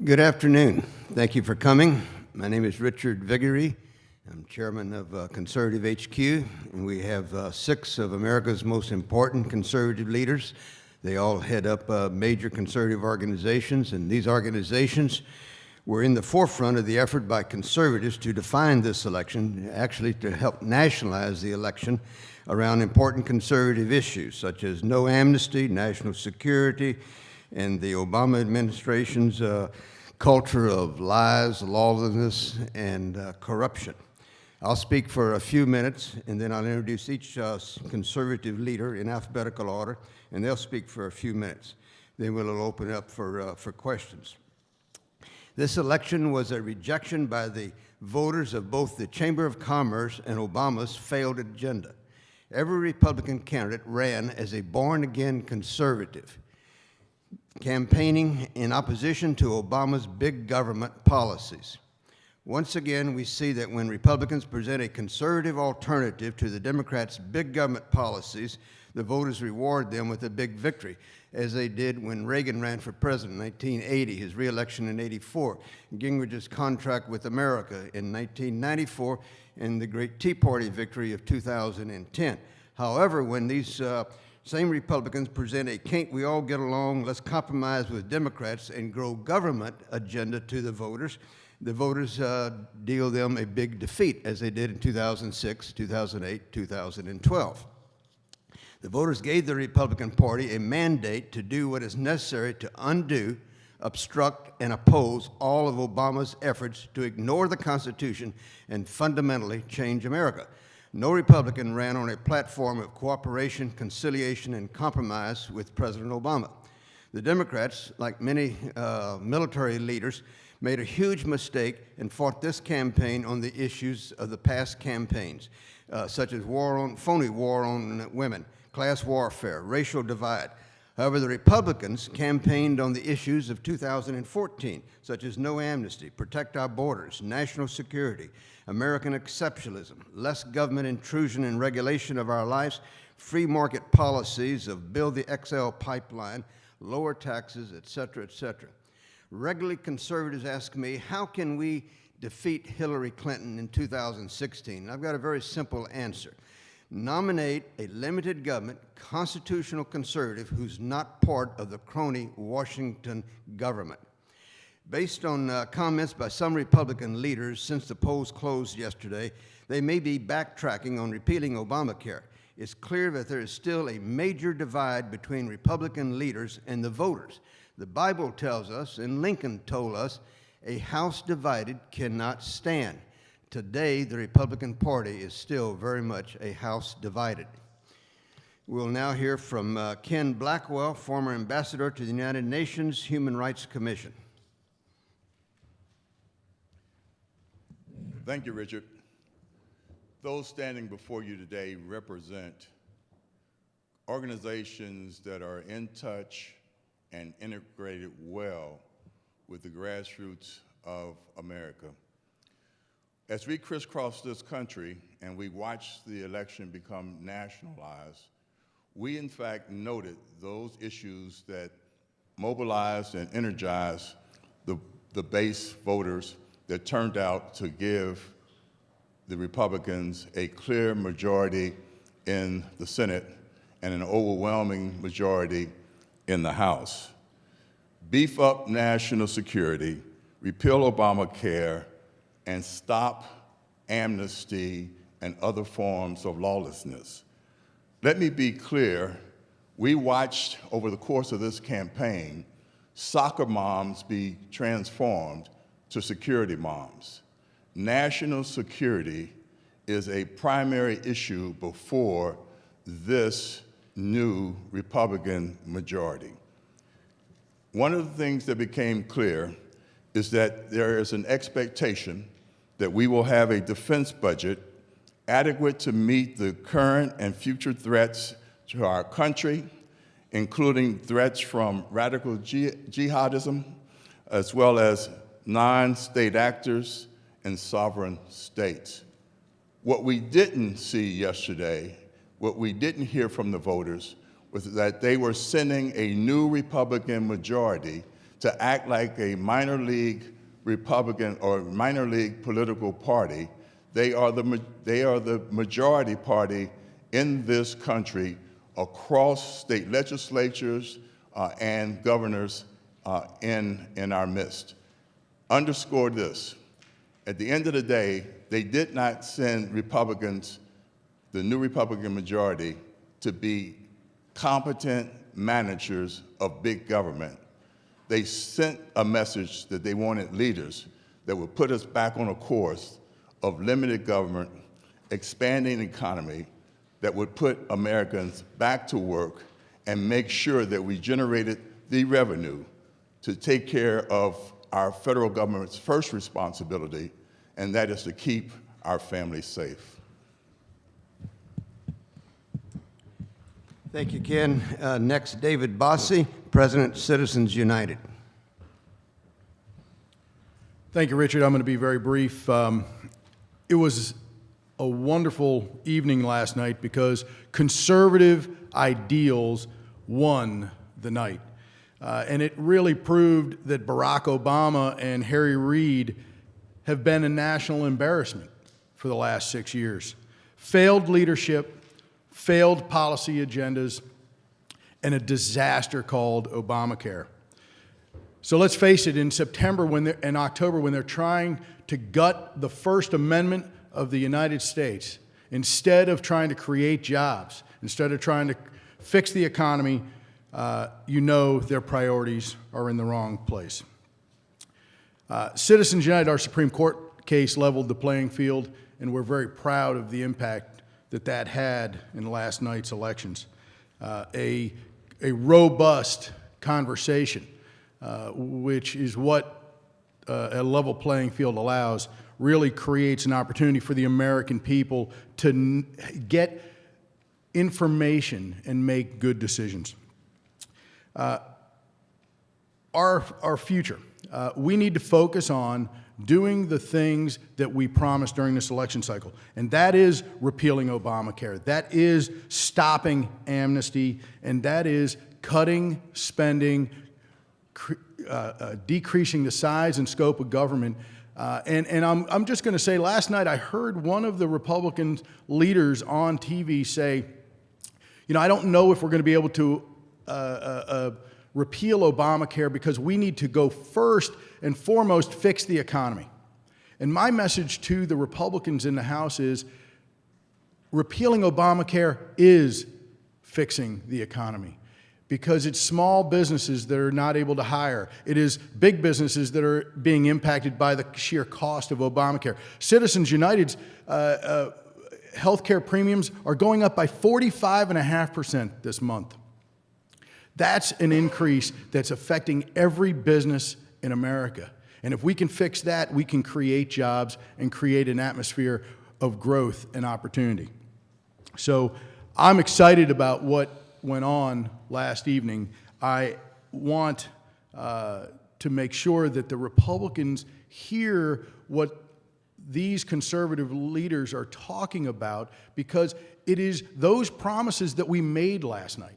Good afternoon. Thank you for coming. My name is Richard Viguerie. I'm chairman of Conservative HQ, and we have 6 of America's most important conservative leaders. They all head up major conservative organizations, and these organizations were in the forefront of the effort by conservatives to define this election, actually to help nationalize the election around important conservative issues such as no amnesty, national security, and the Obama administration's culture of lies, lawlessness, and corruption. I'll speak for a few minutes, and then I'll introduce each conservative leader in alphabetical order, and they'll speak for a few minutes. Then we'll open up for questions. This election was a rejection by the voters of both the Chamber of Commerce and Obama's failed agenda. Every Republican candidate ran as a born-again conservative, campaigning in opposition to Obama's big government policies. Once again, we see that when Republicans present a conservative alternative to the Democrats' big government policies, the voters reward them with a big victory, as they did when Reagan ran for president in 1980, his re-election in '84, Gingrich's contract with America in 1994, and the great Tea Party victory of 2010. However, when these same Republicans present a can't we all get along, let's compromise with Democrats and grow government agenda to the voters deal them a big defeat, as they did in 2006, 2008, 2012. The voters gave the Republican Party a mandate to do what is necessary to undo, obstruct, and oppose all of Obama's efforts to ignore the Constitution and fundamentally change America. No Republican ran on a platform of cooperation, conciliation, and compromise with President Obama. The Democrats, like many military leaders, made a huge mistake and fought this campaign on the issues of the past campaigns, such as phony war on women, class warfare, racial divide. However, the Republicans campaigned on the issues of 2014, such as no amnesty, protect our borders, national security, American exceptionalism, less government intrusion and regulation of our lives, free market policies of build the XL pipeline, lower taxes, et cetera, et cetera. Regularly, conservatives ask me, how can we defeat Hillary Clinton in 2016? I've got a very simple answer. Nominate a limited government, constitutional conservative who's not part of the crony Washington government. Based on comments by some Republican leaders since the polls closed yesterday, they may be backtracking on repealing Obamacare. It's clear that there is still a major divide between Republican leaders and the voters. The Bible tells us, and Lincoln told us, a house divided cannot stand. Today, the Republican Party is still very much a house divided. We'll now hear from Ken Blackwell, former ambassador to the United Nations Human Rights Commission. Thank you, Richard. Those standing before you today represent organizations that are in touch and integrated well with the grassroots of America. As we crisscross this country and we watch the election become nationalized, we in fact noted those issues that mobilized and energized the base voters that turned out to give the Republicans a clear majority in the Senate and an overwhelming majority in the House. Beef up national security, repeal Obamacare, and stop amnesty and other forms of lawlessness. Let me be clear, we watched over the course of this campaign soccer moms be transformed to security moms. National security is a primary issue before this new Republican majority. One of the things that became clear is that there is an expectation that we will have a defense budget adequate to meet the current and future threats to our country, including threats from radical jihadism, as well as non-state actors and sovereign states. What we didn't see yesterday, what we didn't hear from the voters, was that they were sending a new Republican majority to act like a minor league Republican or minor league political party. They are the majority party in this country across state legislatures and governors in our midst. Underscore this. At the end of the day, they did not send Republicans, the new Republican majority, to be competent managers of big government. They sent a message that they wanted leaders that would put us back on a course of limited government, expanding economy, that would put Americans back to work and make sure that we generated the revenue to take care of our federal government's first responsibility, and that is to keep our families safe. Thank you, Ken. Next, David Bossie, President, Citizens United. Thank you, Richard. I'm going to be very brief. It was a wonderful evening last night because conservative ideals won the night. And it really proved that Barack Obama and Harry Reid have been a national embarrassment for the last 6 years. Failed leadership, failed policy agendas, and a disaster called Obamacare. So let's face it, in October, when they're trying to gut the First Amendment of the United States, instead of trying to create jobs, instead of trying to fix the economy, you know their priorities are in the wrong place. Citizens United, our Supreme Court case, leveled the playing field, and we're very proud of the impact that had in last night's elections. A robust conversation, which is what a level playing field allows, really creates an opportunity for the American people to get information and make good decisions. Our future. We need to focus on doing the things that we promised during this election cycle, and that is repealing Obamacare. That is stopping amnesty, and that is cutting spending, decreasing the size and scope of government. And I'm just going to say, last night I heard one of the Republican leaders on TV say, you know, I don't know if we're going to be able to repeal Obamacare because we need to go first and foremost fix the economy. And my message to the Republicans in the House is repealing Obamacare is fixing the economy, because it's small businesses that are not able to hire. It is big businesses that are being impacted by the sheer cost of Obamacare. Citizens United's health care premiums are going up by 45.5% this month. That's an increase that's affecting every business in America. And if we can fix that, we can create jobs and create an atmosphere of growth and opportunity. So I'm excited about what went on last evening. I want to make sure that the Republicans hear what these conservative leaders are talking about, because it is those promises that we made last night.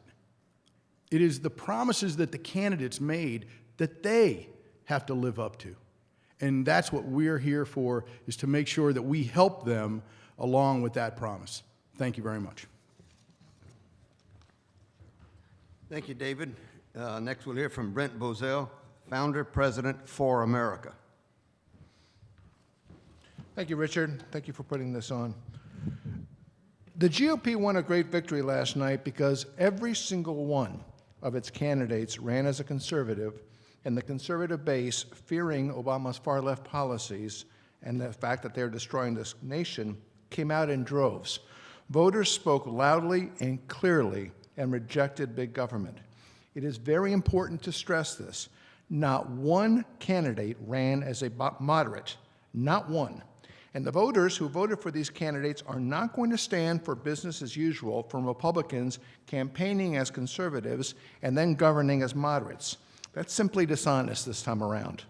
It is the promises that the candidates made that they have to live up to. And that's what we're here for, is to make sure that we help them along with that promise. Thank you very much. Thank you, David. Next, we'll hear from Brent Bozell, Founder, President for America. Thank you, Richard. Thank you for putting this on. The GOP won a great victory last night because every single one of its candidates ran as a conservative, and the conservative base, fearing Obama's far-left policies and the fact that they're destroying this nation, came out in droves. Voters spoke loudly and clearly and rejected big government. It is very important to stress this. Not one candidate ran as a moderate, not one. And the voters who voted for these candidates are not going to stand for business as usual from Republicans campaigning as conservatives and then governing as moderates. That's simply dishonest this time around.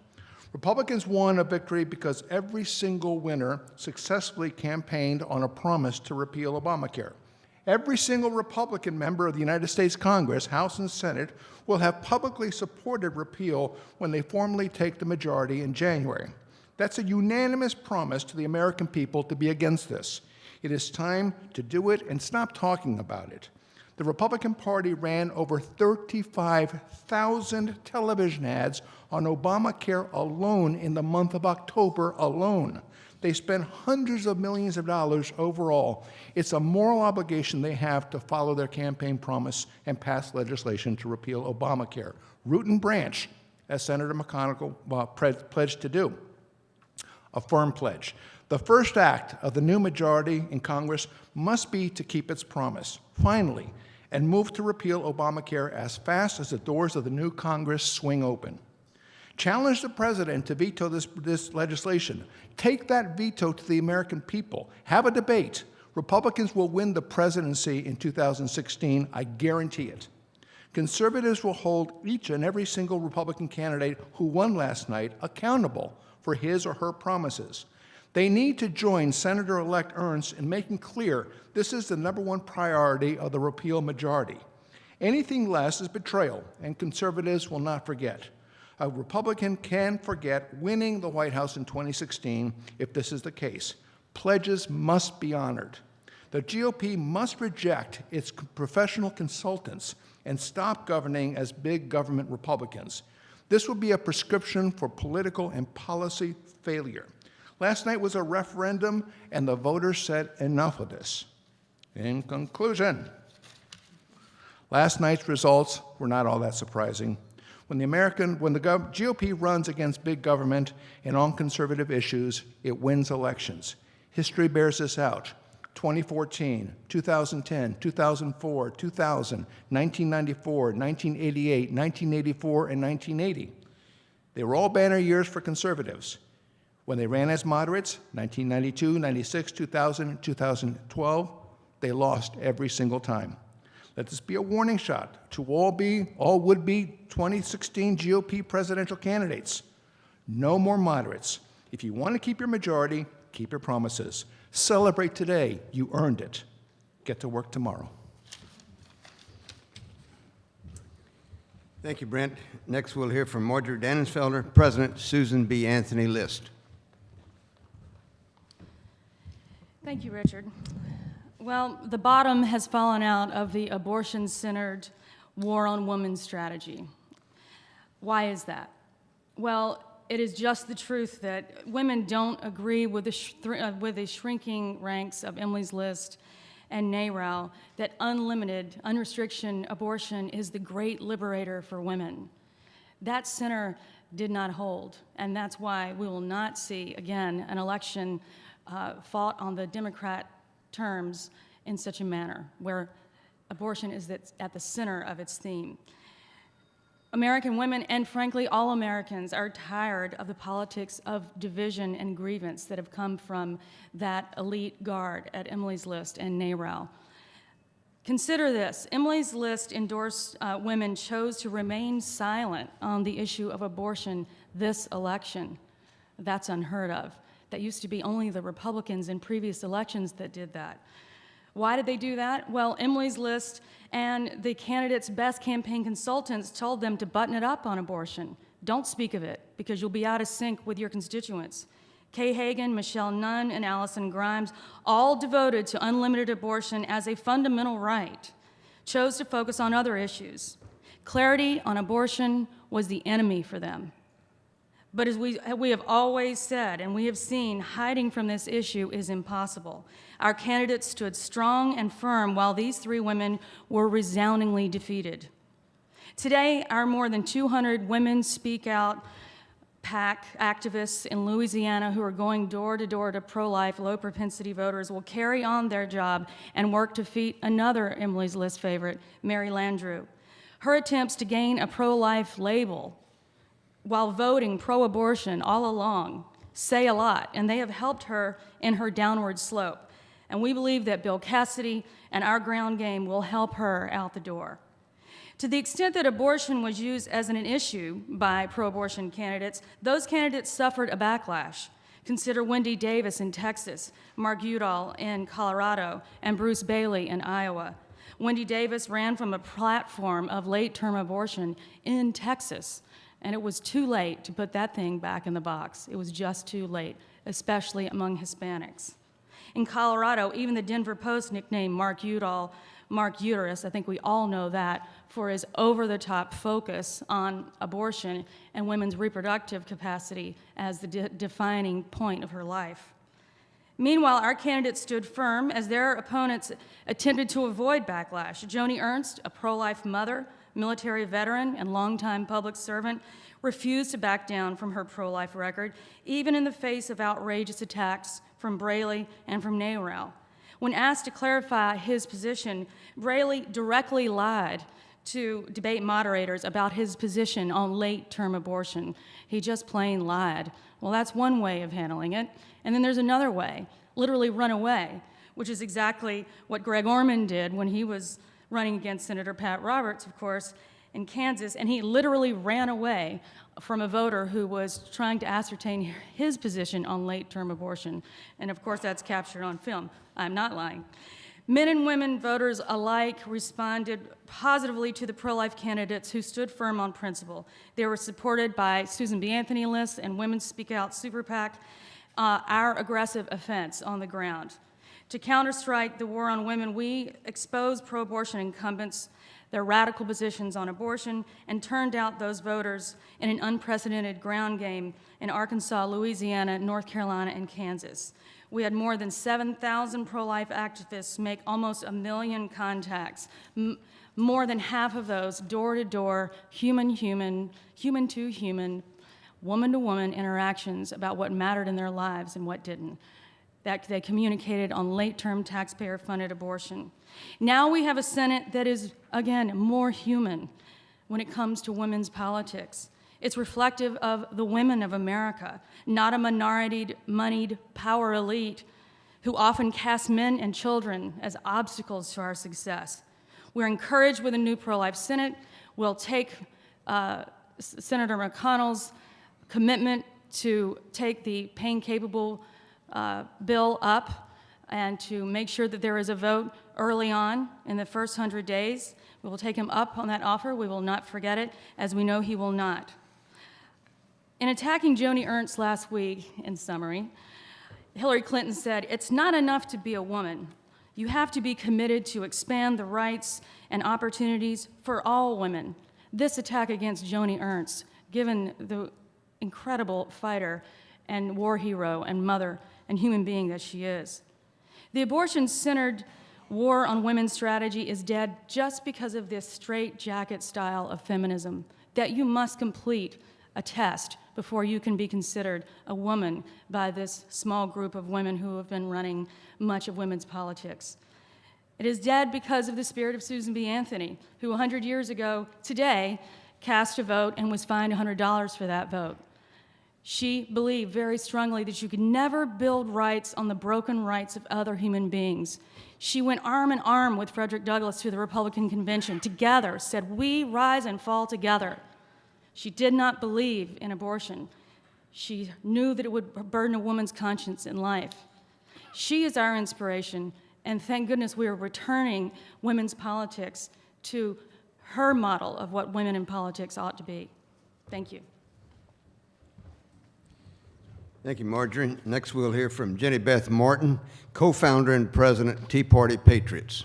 Republicans won a victory because every single winner successfully campaigned on a promise to repeal Obamacare. Every single Republican member of the United States Congress, House and Senate, will have publicly supported repeal when they formally take the majority in January. That's a unanimous promise to the American people to be against this. It is time to do it and stop talking about it. The Republican Party ran over 35,000 television ads on Obamacare alone in the month of October alone. They spent hundreds of millions of dollars overall. It's a moral obligation they have to follow their campaign promise and pass legislation to repeal Obamacare. Root and branch, as Senator McConnell pledged to do. A firm pledge. The first act of the new majority in Congress must be to keep its promise, finally, and move to repeal Obamacare as fast as the doors of the new Congress swing open. Challenge the president to veto this legislation. Take that veto to the American people. Have a debate. Republicans will win the presidency in 2016, I guarantee it. Conservatives will hold each and every single Republican candidate who won last night accountable for his or her promises. They need to join Senator-elect Ernst in making clear this is the #1 priority of the repeal majority. Anything less is betrayal, and conservatives will not forget. A Republican can forget winning the White House in 2016 if this is the case. Pledges must be honored. The GOP must reject its professional consultants and stop governing as big government Republicans. This will be a prescription for political and policy failure. Last night was a referendum, and the voters said enough of this. In conclusion, last night's results were not all that surprising. When the GOP runs against big government and on conservative issues, it wins elections. History bears this out. 2014, 2010, 2004, 2000, 1994, 1988, 1984, and 1980. They were all banner years for conservatives. When they ran as moderates, 1992, 96, 2000, and 2012, they lost every single time. Let this be a warning shot to all would-be 2016 GOP presidential candidates. No more moderates. If you want to keep your majority, keep your promises. Celebrate today. You earned it. Get to work tomorrow. Thank you, Brent. Next, we'll hear from Marjorie Dannenfelder, President Susan B. Anthony List. Thank you, Richard. Well, the bottom has fallen out of the abortion-centered war on women strategy. Why is that? Well, it is just the truth that women don't agree with the shrinking ranks of Emily's List and NARAL that unlimited, unrestriction abortion is the great liberator for women. That center did not hold, and that's why we will not see, again, an election fought on the Democrat terms in such a manner where abortion is at the center of its theme. American women, and frankly all Americans, are tired of the politics of division and grievance that have come from that elite guard at Emily's List and NARAL. Consider this. Emily's List endorsed women chose to remain silent on the issue of abortion this election. That's unheard of. That used to be only the Republicans in previous elections that did that. Why did they do that? Well, Emily's List and the candidates' best campaign consultants told them to button it up on abortion. Don't speak of it, because you'll be out of sync with your constituents. Kay Hagan, Michelle Nunn, and Allison Grimes, all devoted to unlimited abortion as a fundamental right, chose to focus on other issues. Clarity on abortion was the enemy for them. But as we have always said, and we have seen, hiding from this issue is impossible. Our candidates stood strong and firm while these three women were resoundingly defeated. Today, our more than 200 Women Speak Out PAC activists in Louisiana who are going door to door to pro-life, low-propensity voters will carry on their job and work to defeat another Emily's List favorite, Mary Landrieu. Her attempts to gain a pro-life label while voting pro-abortion all along say a lot, and they have helped her in her downward slope. And we believe that Bill Cassidy and our ground game will help her out the door. To the extent that abortion was used as an issue by pro-abortion candidates, those candidates suffered a backlash. Consider Wendy Davis in Texas, Mark Udall in Colorado, and Bruce Bailey in Iowa. Wendy Davis ran from a platform of late-term abortion in Texas, and it was too late to put that thing back in the box. It was just too late, especially among Hispanics. In Colorado, even the Denver Post nicknamed Mark Udall Mark Uterus, I think we all know that, for his over-the-top focus on abortion and women's reproductive capacity as the defining point of her life. Meanwhile, our candidates stood firm as their opponents attempted to avoid backlash. Joni Ernst, a pro-life mother, military veteran, and longtime public servant, refused to back down from her pro-life record, even in the face of outrageous attacks from Braley and from NARAL. When asked to clarify his position, Braley directly lied to debate moderators about his position on late-term abortion. He just plain lied. Well, that's one way of handling it. And then there's another way, literally run away, which is exactly what Greg Orman did when he was running against Senator Pat Roberts, of course, in Kansas, and he literally ran away from a voter who was trying to ascertain his position on late-term abortion. And of course, that's captured on film. I'm not lying. Men and women voters alike responded positively to the pro-life candidates who stood firm on principle. They were supported by Susan B. Anthony lists and Women's Speak Out Super PAC, our aggressive offense on the ground. To counterstrike the war on women, we exposed pro-abortion incumbents, their radical positions on abortion, and turned out those voters in an unprecedented ground game in Arkansas, Louisiana, North Carolina, and Kansas. We had more than 7,000 pro-life activists make almost 1 million contacts, more than half of those door-to-door, human-to-human, woman-to-woman interactions about what mattered in their lives and what didn't. That they communicated on late-term taxpayer-funded abortion. Now we have a Senate that is, again, more human when it comes to women's politics. It's reflective of the women of America, not a minority-moneyed power elite who often cast men and children as obstacles to our success. We're encouraged with a new pro-life Senate. We'll take Senator McConnell's commitment to take the pain-capable bill up and to make sure that there is a vote early on in the first 100 days. We will take him up on that offer. We will not forget it, as we know he will not. In attacking Joni Ernst last week, in summary, Hillary Clinton said, "It's not enough to be a woman. You have to be committed to expand the rights and opportunities for all women." This attack against Joni Ernst, given the incredible fighter and war hero and mother and human being that she is. The abortion-centered war on women's strategy is dead just because of this straitjacket style of feminism, that you must complete a test before you can be considered a woman by this small group of women who have been running much of women's politics. It is dead because of the spirit of Susan B. Anthony, who 100 years ago today cast a vote and was fined $100 for that vote. She believed very strongly that you could never build rights on the broken rights of other human beings. She went arm in arm with Frederick Douglass to the Republican Convention, together, said, "We rise and fall together." She did not believe in abortion. She knew that it would burden a woman's conscience in life. She is our inspiration, and thank goodness we are returning women's politics to her model of what women in politics ought to be. Thank you. Thank you, Marjorie. Next, we'll hear from Jenny Beth Martin, co-founder and president, Tea Party Patriots.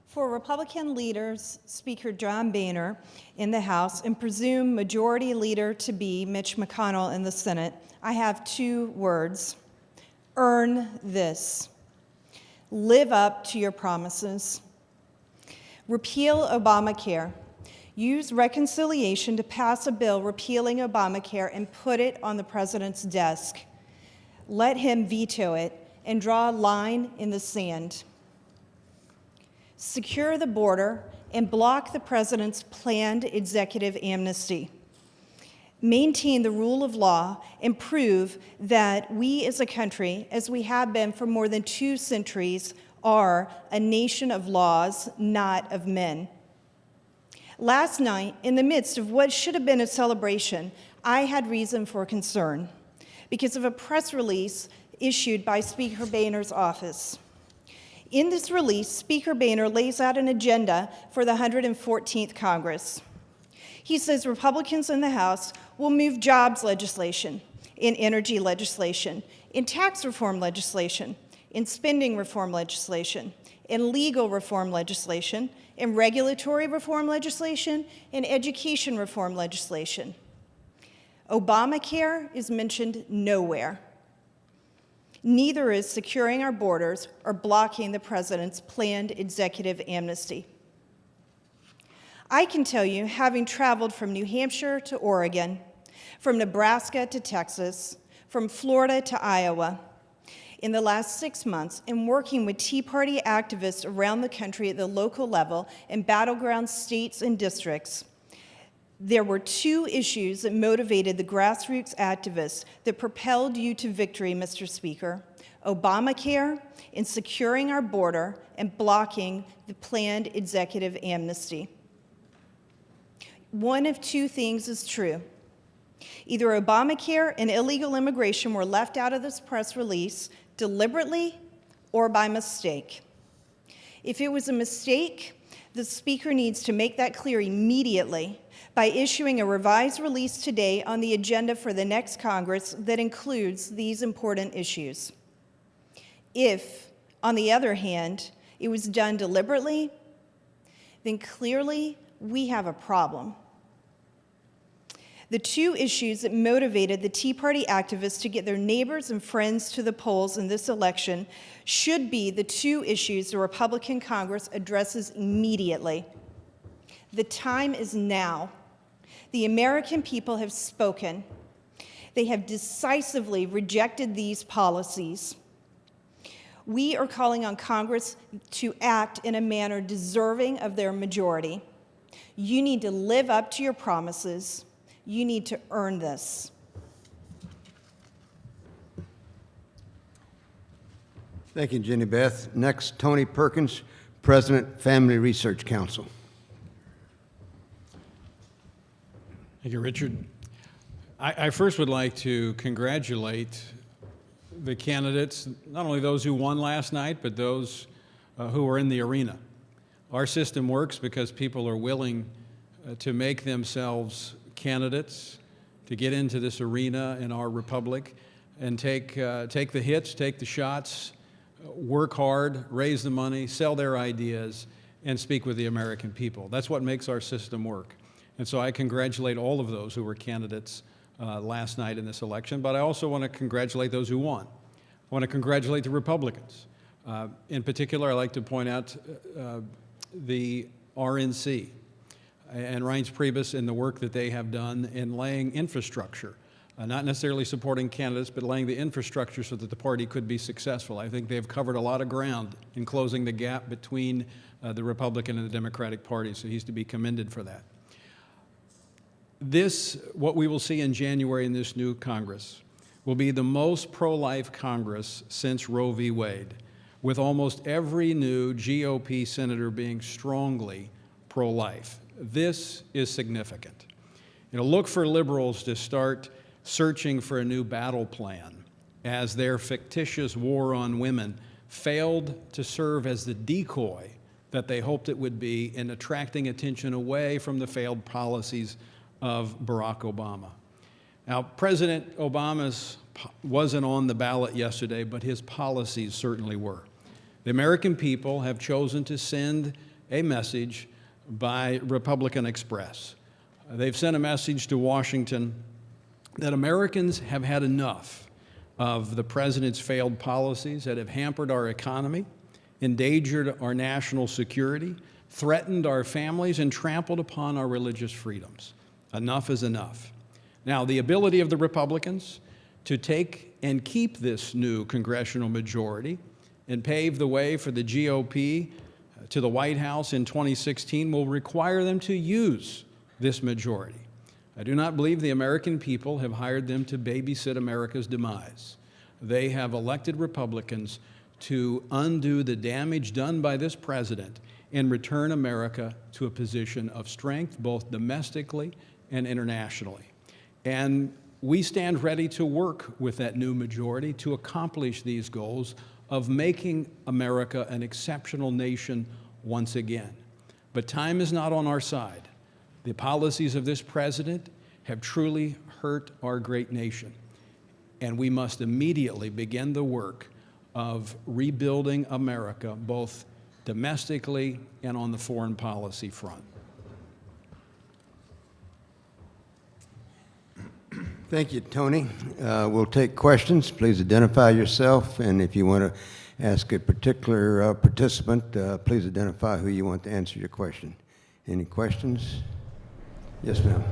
For Republican leaders, Speaker John Boehner in the House and presumed Majority Leader to be Mitch McConnell in the Senate, I have 2 words: earn this. Live up to your promises. Repeal Obamacare. Use reconciliation to pass a bill repealing Obamacare and put it on the president's desk. Let him veto it and draw a line in the sand. Secure the border and block the president's planned executive amnesty. Maintain the rule of law and prove that we as a country, as we have been for more than 2 centuries, are a nation of laws, not of men. Last night, in the midst of what should have been a celebration, I had reason for concern because of a press release issued by Speaker Boehner's office. In this release, Speaker Boehner lays out an agenda for the 114th Congress. He says Republicans in the House will move jobs legislation, in energy legislation, in tax reform legislation, in spending reform legislation, in legal reform legislation, in regulatory reform legislation, in education reform legislation. Obamacare is mentioned nowhere. Neither is securing our borders or blocking the president's planned executive amnesty. I can tell you, having traveled from New Hampshire to Oregon, from Nebraska to Texas, from Florida to Iowa, in the last 6 months, and working with Tea Party activists around the country at the local level in battleground states and districts, there were 2 issues that motivated the grassroots activists that propelled you to victory, Mr. Speaker: Obamacare and securing our border and blocking the planned executive amnesty. One of 2 things is true. Either Obamacare and illegal immigration were left out of this press release deliberately or by mistake. If it was a mistake, the Speaker needs to make that clear immediately by issuing a revised release today on the agenda for the next Congress that includes these important issues. If, on the other hand, it was done deliberately, then clearly we have a problem. The 2 issues that motivated the Tea Party activists to get their neighbors and friends to the polls in this election should be the 2 issues the Republican Congress addresses immediately. The time is now. The American people have spoken. They have decisively rejected these policies. We are calling on Congress to act in a manner deserving of their majority. You need to live up to your promises. You need to earn this. Thank you, Jenny Beth. Next, Tony Perkins, President, Family Research Council. Thank you, Richard. I first would like to congratulate the candidates, not only those who won last night, but those who are in the arena. Our system works because people are willing to make themselves candidates, to get into this arena in our republic and take the hits, take the shots, work hard, raise the money, sell their ideas, and speak with the American people. That's what makes our system work. And so I congratulate all of those who were candidates last night in this election, but I also want to congratulate those who won. I want to congratulate the Republicans. In particular, I'd like to point out the RNC and Reince Priebus in the work that they have done in laying infrastructure, not necessarily supporting candidates, but laying the infrastructure so that the party could be successful. I think they've covered a lot of ground in closing the gap between the Republican and the Democratic parties, so he's to be commended for that. What we will see in January in this new Congress, will be the most pro-life Congress since Roe v. Wade, with almost every new GOP senator being strongly pro-life. This is significant. Look for liberals to start searching for a new battle plan as their fictitious war on women failed to serve as the decoy that they hoped it would be in attracting attention away from the failed policies of Barack Obama. Now, President Obama's wasn't on the ballot yesterday, but his policies certainly were. The American people have chosen to send a message by Republican Express. They've sent a message to Washington that Americans have had enough of the president's failed policies that have hampered our economy, endangered our national security, threatened our families, and trampled upon our religious freedoms. Enough is enough. Now, the ability of the Republicans to take and keep this new congressional majority and pave the way for the GOP to the White House in 2016 will require them to use this majority. I do not believe the American people have hired them to babysit America's demise. They have elected Republicans to undo the damage done by this president and return America to a position of strength, both domestically and internationally. And we stand ready to work with that new majority to accomplish these goals of making America an exceptional nation once again. But time is not on our side. The policies of this president have truly hurt our great nation, and we must immediately begin the work of rebuilding America, both domestically and on the foreign policy front. Thank you, Tony. We'll take questions. Please identify yourself, and if you want to ask a particular participant, please identify who you want to answer your question. Any questions? Yes, ma'am.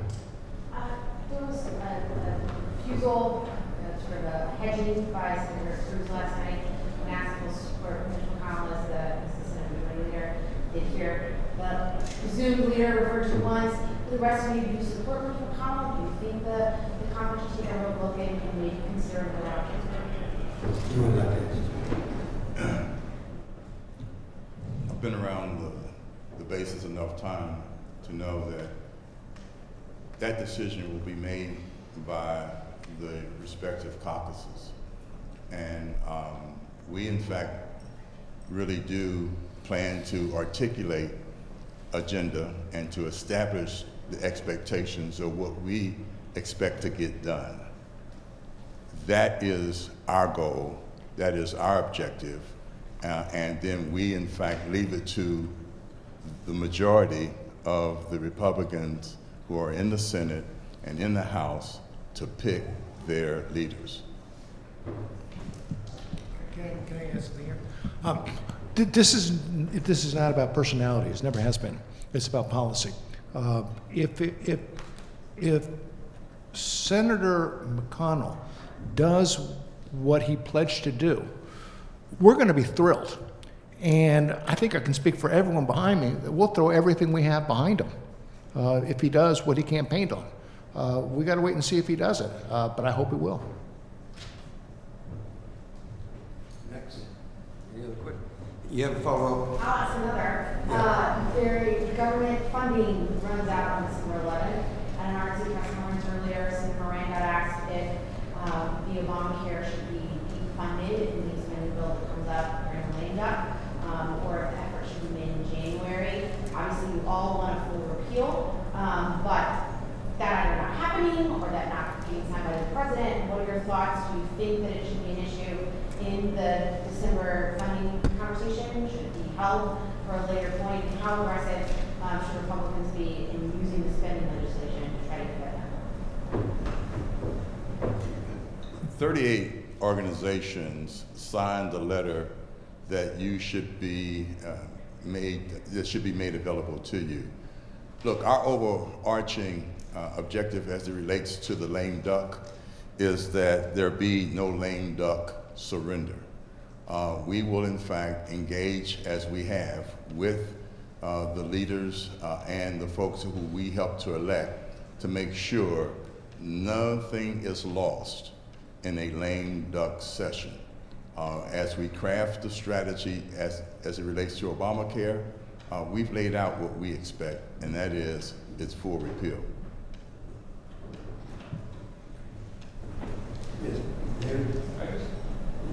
There was a refusal, sort of a hedging by Senator Cruz last night when asked to support Mitch McConnell as the Senate Majority Leader. Did hear the presumed leader referred to once. For the rest of you, do you support Mitch McConnell? Do you think the Congress should take a real look and maybe consider another option? I've been around the bases enough time to know that that decision will be made by the respective caucuses. And we, in fact, really do plan to articulate agenda and to establish the expectations of what we expect to get done. That is our goal, that is our objective, and then we, in fact, leave it to the majority of the Republicans who are in the Senate and in the House to pick their leaders. Can I ask here? This is not about personalities. Never has been. It's about policy. If Senator McConnell does what he pledged to do, we're going to be thrilled. And I think I can speak for everyone behind me that we'll throw everything we have behind him if he does what he campaigned on. We got to wait and see if he does it, but I hope he will. Next. Any other questions? You have a follow-up? I'll ask another. The government funding runs out on December 11th. At an RNC press conference earlier, Senator Moran got asked if the Obamacare should be defunded in the spending bill that comes up during the lame duck, or if the effort should be made in January. Obviously, you all want a full repeal, but that either not happening or that not being signed by the president. What are your thoughts? Do you think that it should be an issue in the December funding conversation? Should it be held for a later point? And how aggressive should Republicans be in using the spending legislation to try to get that done? 38 organizations signed a letter that should be made available to you. Look, our overarching objective as it relates to the lame duck is that there be no lame duck surrender. We will, in fact, engage as we have with the leaders and the folks who we help to elect to make sure nothing is lost in a lame duck session. As we craft the strategy as it relates to Obamacare, we've laid out what we expect, and that is its full repeal.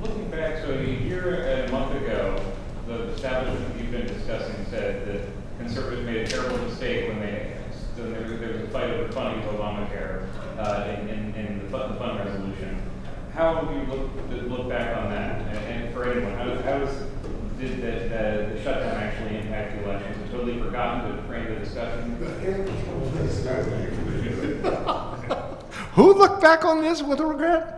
Looking back, so a year and a month ago, the establishment you've been discussing said that conservatives made a terrible mistake when there was a fight over funding of Obamacare in the fund resolution. How do you look back on that? And for anyone, did the shutdown actually impact the election? Was it totally forgotten to frame the discussion? Who looked back on this with regret?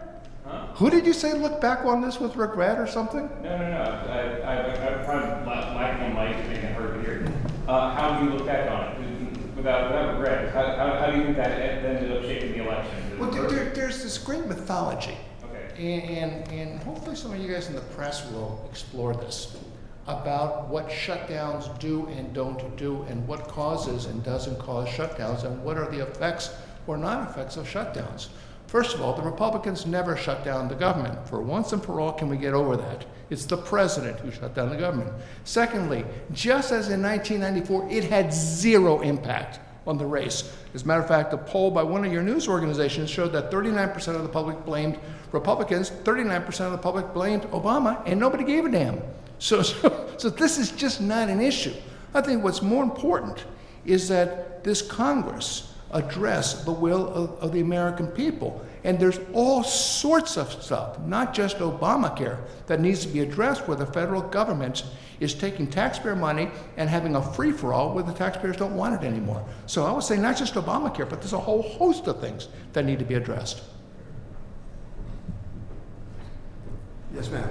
Huh? Who did you say looked back on this with regret or something? No. I'm probably lacking on mic, making it hard to hear. How do you look back on it? Without regret, how do you think that ended up shaping the election? Well, there's this great mythology. Okay. And hopefully some of you guys in the press will explore this about what shutdowns do and don't do and what causes and doesn't cause shutdowns and what are the effects or non-effects of shutdowns. First of all, the Republicans never shut down the government. For once and for all, can we get over that? It's the president who shut down the government. Secondly, just as in 1994, it had zero impact on the race. As a matter of fact, a poll by one of your news organizations showed that 39% of the public blamed Republicans, 39% of the public blamed Obama, and nobody gave a damn. So this is just not an issue. I think what's more important is that this Congress address the will of the American people. And there's all sorts of stuff, not just Obamacare, that needs to be addressed where the federal government is taking taxpayer money and having a free-for-all where the taxpayers don't want it anymore. So I would say not just Obamacare, but there's a whole host of things that need to be addressed. Yes, ma'am.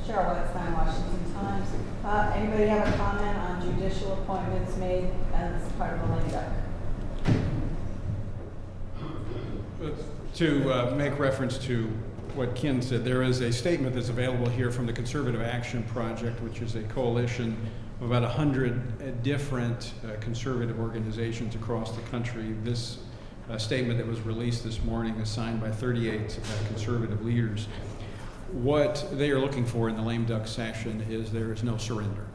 Cheryl Wetstein, Washington Times. Anybody have a comment on judicial appointments made as part of the lame duck? To make reference to what Ken said, there is a statement that's available here from the Conservative Action Project, which is a coalition of about 100 different conservative organizations across the country. This statement that was released this morning is signed by 38 conservative leaders. What they are looking for in the lame duck session is there is no surrender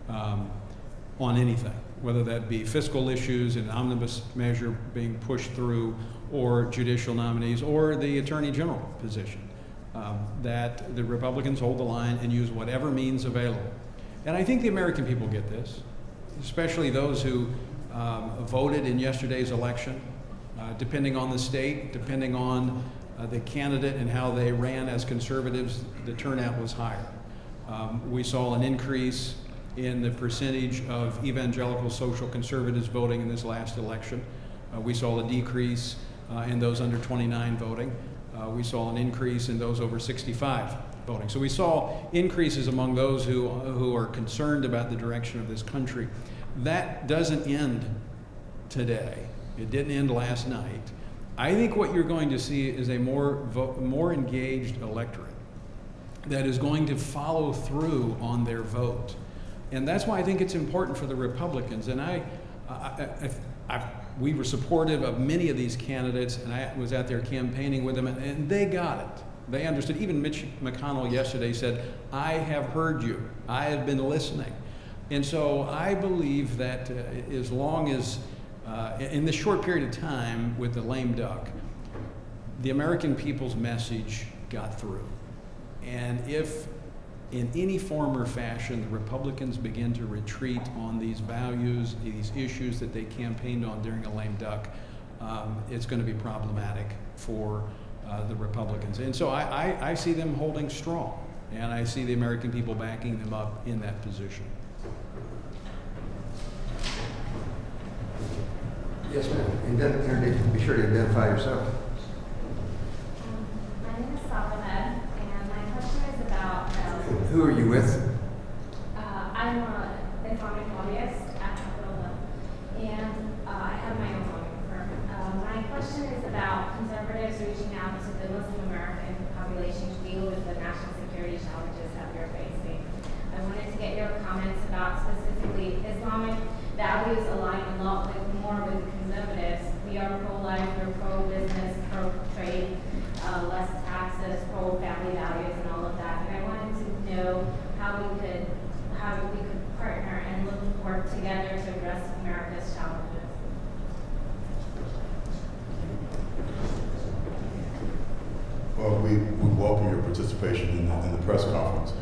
on anything, whether that be fiscal issues, an omnibus measure being pushed through, or judicial nominees, or the Attorney General position, that the Republicans hold the line and use whatever means available. And I think the American people get this, especially those who voted in yesterday's election. Depending on the state, depending on the candidate and how they ran as conservatives, the turnout was higher. We saw an increase in the percentage of evangelical social conservatives voting in this last election. We saw a decrease in those under 29 voting. We saw an increase in those over 65 voting. So we saw increases among those who are concerned about the direction of this country. That doesn't end today. It didn't end last night. I think what you're going to see is a more engaged electorate that is going to follow through on their vote. And that's why I think it's important for the Republicans. And we were supportive of many of these candidates, and I was out there campaigning with them, and they got it. They understood. Even Mitch McConnell yesterday said, "I have heard you. I have been listening." And so I believe that as long as, in this short period of time with the lame duck, the American people's message got through. And if in any form or fashion the Republicans begin to retreat on these values, these issues that they campaigned on during a lame duck, it's going to be problematic for the Republicans. And so I see them holding strong, and I see the American people backing them up in that position. Yes, ma'am. And be sure to identify yourself. My name is Salvamed, and my question is about. Who are you with? I'm an Islamic lobbyist at Capitol Hill, and I have my own lobbying firm. My question is about conservatives reaching out to the Muslim American population to deal with the national security challenges that we are facing. I wanted to get your comments about specifically Islamic values align a lot more with conservatives. We are pro-life, we're pro-business, pro-trade, less taxes, pro-family values, and all of that. And I wanted to know how we could partner and work together to address America's challenges. Well, we welcome your participation in the press conference.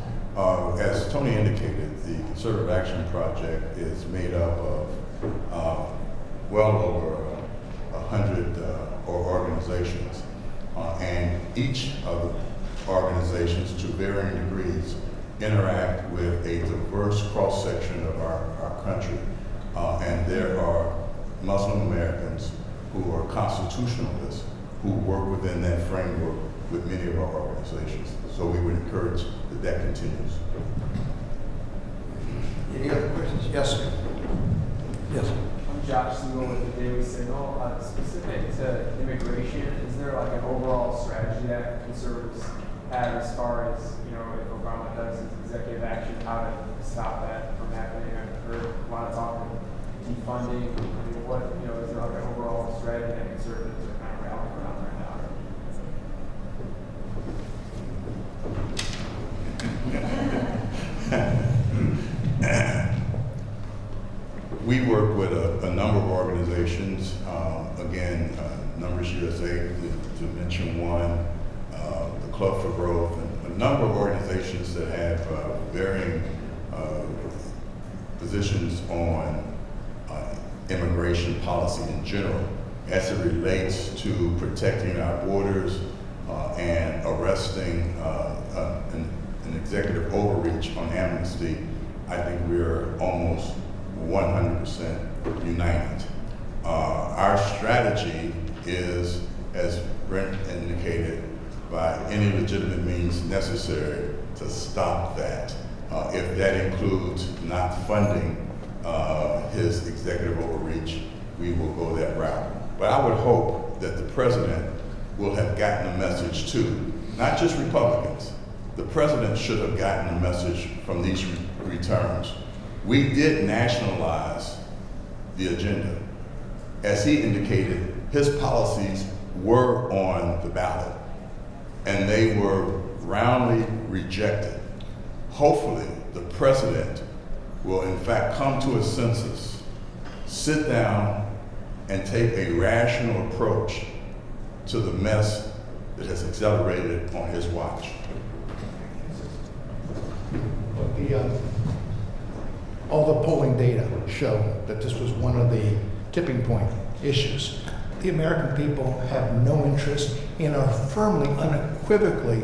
As Tony indicated, the Conservative Action Project is made up of well over 100 organizations, and each of the organizations, to varying degrees, interact with a diverse cross-section of our country. And there are Muslim Americans who are constitutionalists who work within that framework with many of our organizations. So we would encourage that continues. Any other questions? Yes, sir. Yes. I'm Josh Siegel with the Daily Signal. Specific to immigration, is there like an overall strategy that conservatives have as far as, if Obama does his executive action, how to stop that from happening? I've heard a lot of talk of defunding. Is there like an overall strategy that conservatives are kind of rallying around right now? we work with a number of organizations, again, Numbers USA, to mention one, the Club for Growth, and a number of organizations that have varying positions on immigration policy in general as it relates to protecting our borders and arresting an executive overreach on amnesty. I think we're almost 100% united. Our strategy is, as Brent indicated, by any legitimate means necessary to stop that. If that includes not funding his executive overreach, we will go that route. But I would hope that the president will have gotten a message too, not just Republicans. The president should have gotten a message from these returns. We did nationalize the agenda. As he indicated, his policies were on the ballot, and they were roundly rejected. Hopefully, the president will in fact come to his senses, sit down, and take a rational approach to the mess that has accelerated on his watch. All the polling data show that this was one of the tipping point issues. The American people have no interest and are firmly, unequivocally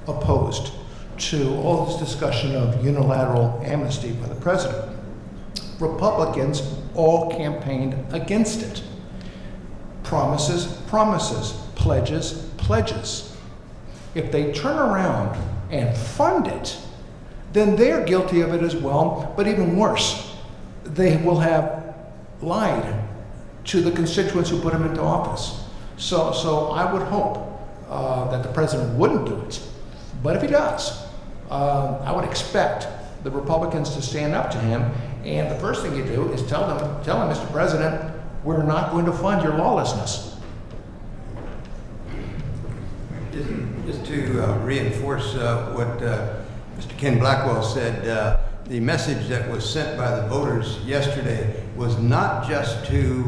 opposed to all this discussion of unilateral amnesty by the president. Republicans all campaigned against it. Promises, promises, pledges, pledges. If they turn around and fund it, then they're guilty of it as well, but even worse, they will have lied to the constituents who put them into office. So I would hope that the president wouldn't do it, but if he does, I would expect the Republicans to stand up to him, and the first thing you do is tell him, Mr. President, we're not going to fund your lawlessness. Just to reinforce what Mr. Ken Blackwell said, the message that was sent by the voters yesterday was not just to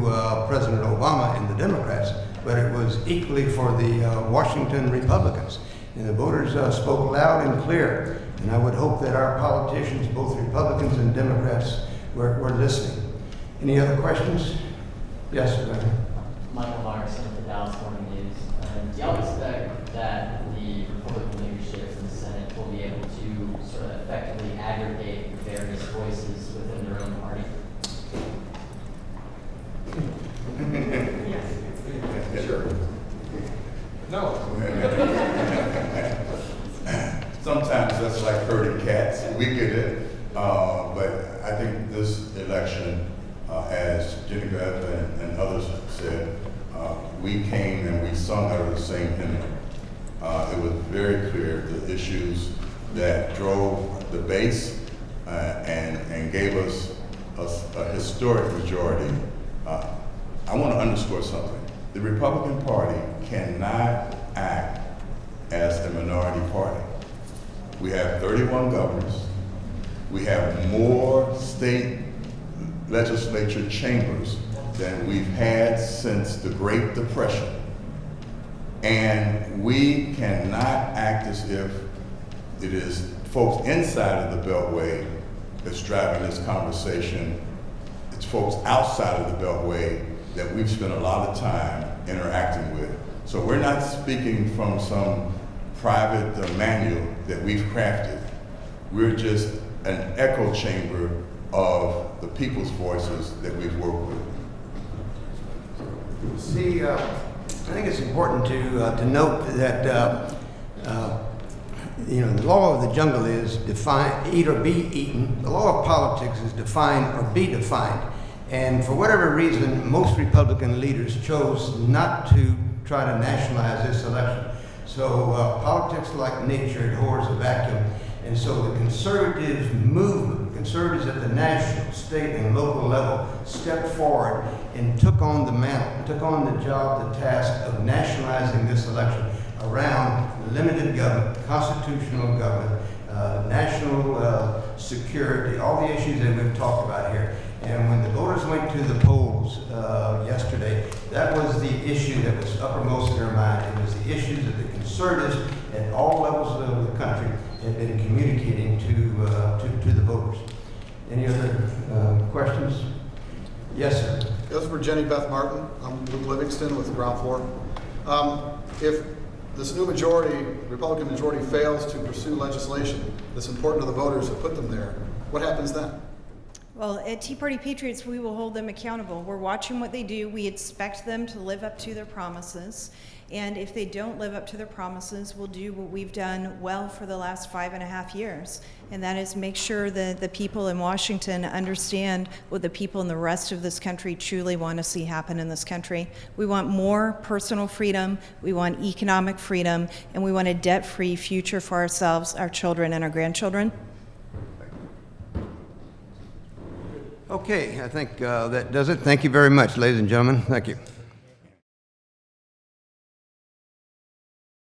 President Obama and the Democrats, but it was equally for the Washington Republicans. And the voters spoke loud and clear, and I would hope that our politicians, both Republicans and Democrats, were listening. Any other questions? Yes, sir. Michael Larson with the Dallas Morning News. Do y'all expect that the Republican leadership in the Senate will be able to sort of effectively aggregate various voices within their own party? Yes. Sure. No. Sometimes that's like herding cats. We get it. But I think this election, as Genevieve and others said, we came and we sung out of the same hymn. It was very clear the issues that drove the base and gave us a historic majority. I want to underscore something. The Republican Party cannot act as a minority party. We have 31 governors. We have more state legislature chambers than we've had since the Great Depression. And we cannot act as if it is folks inside of the Beltway that's driving this conversation. It's folks outside of the Beltway that we've spent a lot of time interacting with. So we're not speaking from some private manual that we've crafted. We're just an echo chamber of the people's voices that we've worked with. See, I think it's important to note that the law of the jungle is define, eat or be eaten. The law of politics is define or be defined. And for whatever reason, most Republican leaders chose not to try to nationalize this election. So politics, like nature, abhors a vacuum. And so the conservative movement, conservatives at the national, state, and local level stepped forward and took on the mantle, took on the job, the task of nationalizing this election around limited government, constitutional government, national security, all the issues that we've talked about here. And when the voters went to the polls yesterday, that was the issue that was uppermost in their mind. It was the issues that the conservatives at all levels of the country had been communicating to the voters. Any other questions? Yes, sir. This is for Jenny Beth Martin. I'm Luke Livingston with the Ground Floor. If this new majority, Republican majority, fails to pursue legislation that's important to the voters that put them there, what happens then? Well, at Tea Party Patriots, we will hold them accountable. We're watching what they do. We expect them to live up to their promises. And if they don't live up to their promises, we'll do what we've done well for the last 5.5 years. And that is make sure that the people in Washington understand what the people in the rest of this country truly want to see happen in this country. We want more personal freedom, we want economic freedom, and we want a debt-free future for ourselves, our children, and our grandchildren. Okay, I think that does it. Thank you very much, ladies and gentlemen. Thank you.